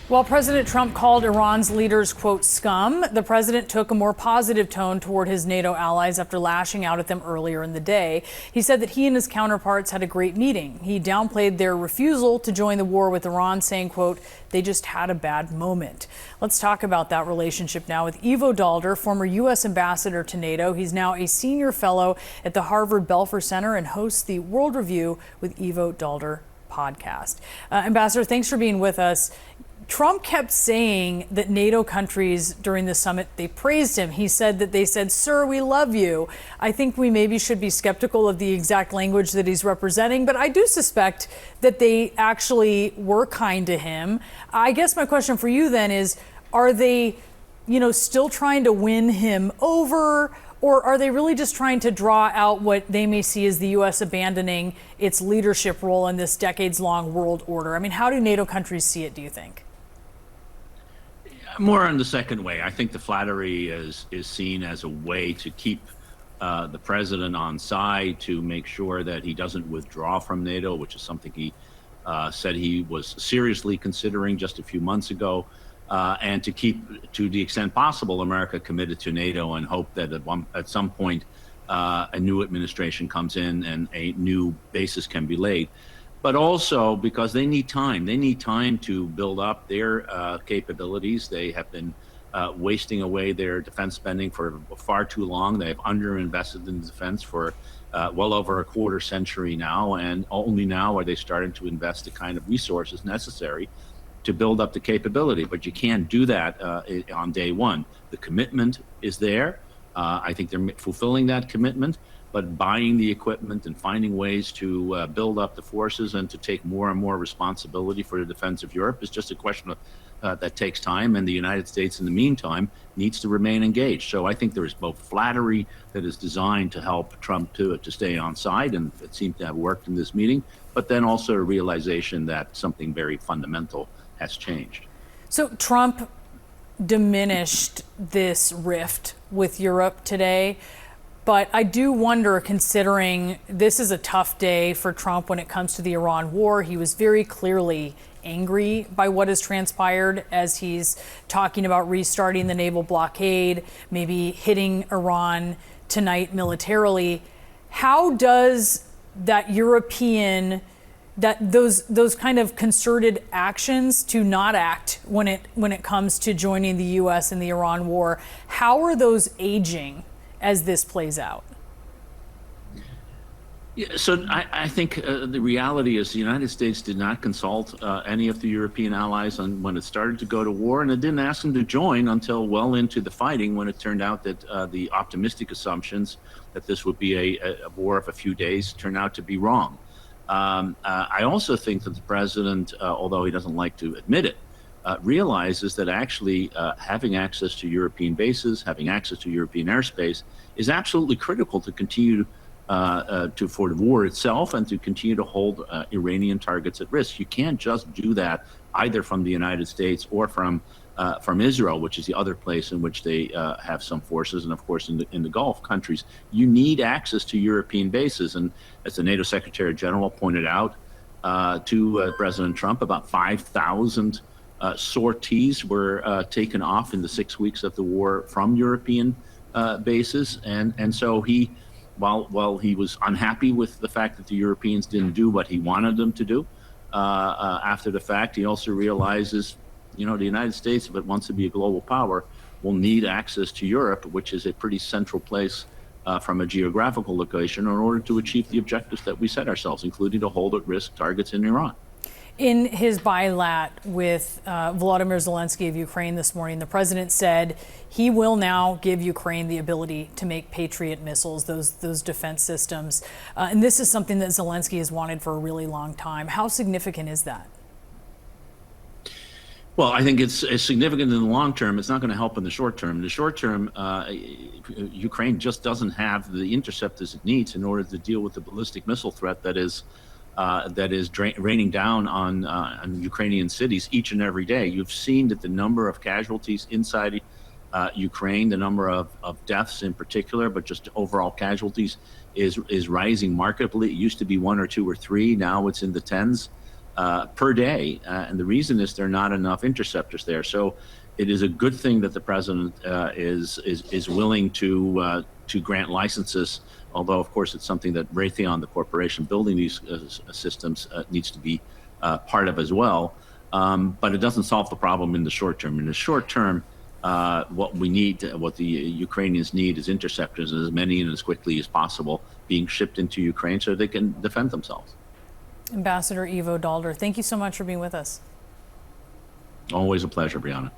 While President Trump called Iran's leaders, quote, scum, the president took a more positive tone toward his NATO allies after lashing out at them earlier in the day. He said that he and his counterparts had a great meeting. He downplayed their refusal to join the war with Iran, saying, quote, they just had a bad moment. Let's talk about that relationship now with Ivo Daalder, former U.S. ambassador to NATO. He's now a senior fellow at the Harvard Belfer Center and hosts the World Review with Ivo Daalder podcast. Ambassador, thanks for being with us. Trump kept saying that NATO countries during the summit, they praised him. He said that they said, sir, we love you. I think we maybe should be skeptical of the exact language that he's representing, but I do suspect that they actually were kind to him. I guess my question for you then is, are they, still trying to win him over? Or are they really just trying to draw out what they may see as the U.S. abandoning its leadership role in this decades-long world order? I mean, how do NATO countries see it, do you think? More on the second way. I think the flattery is seen as a way to keep the president on side, to make sure that he doesn't withdraw from NATO, which is something he said he was seriously considering just a few months ago, and to keep, to the extent possible, America committed to NATO, and hope that at some point a new administration comes in and a new basis can be laid. But also because they need time. They need time to build up their capabilities. They have been wasting away their defense spending for far too long. They have underinvested in defense for well over a quarter century now, and only now are they starting to invest the kind of resources necessary to build up the capability. But you can't do that on day one. The commitment is there. I think they're fulfilling that commitment. But buying the equipment and finding ways to build up the forces and to take more and more responsibility for the defense of Europe is just a question of, that takes time. And the United States, in the meantime, needs to remain engaged. So I think there is both flattery that is designed to help Trump to stay on side, and it seemed to have worked in this meeting, but then also a realization that something very fundamental has changed. So Trump diminished this rift with Europe today. But I do wonder, considering this is a tough day for Trump when it comes to the Iran war. He was very clearly angry by what has transpired as he's talking about restarting the naval blockade, maybe hitting Iran tonight militarily. How does that those kind of concerted actions to not act when it comes to joining the U.S. in the Iran war, how are those aging as this plays out? Yeah, so I think the reality is the United States did not consult any of the European allies when it started to go to war, and it didn't ask them to join until well into the fighting, when it turned out that the optimistic assumptions that this would be a war of a few days turned out to be wrong. I also think that the president, although he doesn't like to admit it, realizes that actually having access to European bases, having access to European airspace is absolutely critical to continue for the war itself and to continue to hold Iranian targets at risk. You can't just do that either from the United States or from Israel, which is the other place in which they have some forces, and of course in the Gulf countries. You need access to European bases, and as the NATO Secretary General pointed out to President Trump, about 5,000 sorties were taken off in the 6 weeks of the war from European bases, and so he, while he was unhappy with the fact that the Europeans didn't do what he wanted them to do after the fact, he also realizes, the United States, if it wants to be a global power, will need access to Europe, which is a pretty central place from a geographical location, in order to achieve the objectives that we set ourselves, including to hold at risk targets in Iran. In his bilat with Volodymyr Zelensky of Ukraine this morning, the president said he will now give Ukraine the ability to make Patriot missiles, those defense systems. And this is something that Zelensky has wanted for a really long time. How significant is that? Well, I think it's significant in the long term. It's not going to help in the short term. In the short term, Ukraine just doesn't have the interceptors it needs in order to deal with the ballistic missile threat that is raining down on Ukrainian cities each and every day. You've seen that the number of casualties inside Ukraine, the number of deaths in particular, but just overall casualties is rising markedly. It used to be 1 or 2 or 3. Now it's in the tens. per day. And the reason is there are not enough interceptors there. So it is a good thing that the president is willing to grant licenses, although, of course, it's something that Raytheon, the corporation building these systems, needs to be part of as well. But it doesn't solve the problem in the short term. In the short term, what the Ukrainians need is interceptors, and as many and as quickly as possible being shipped into Ukraine so they can defend themselves. Ambassador Ivo Daalder, thank you so much for being with us. Always a pleasure, Brianna.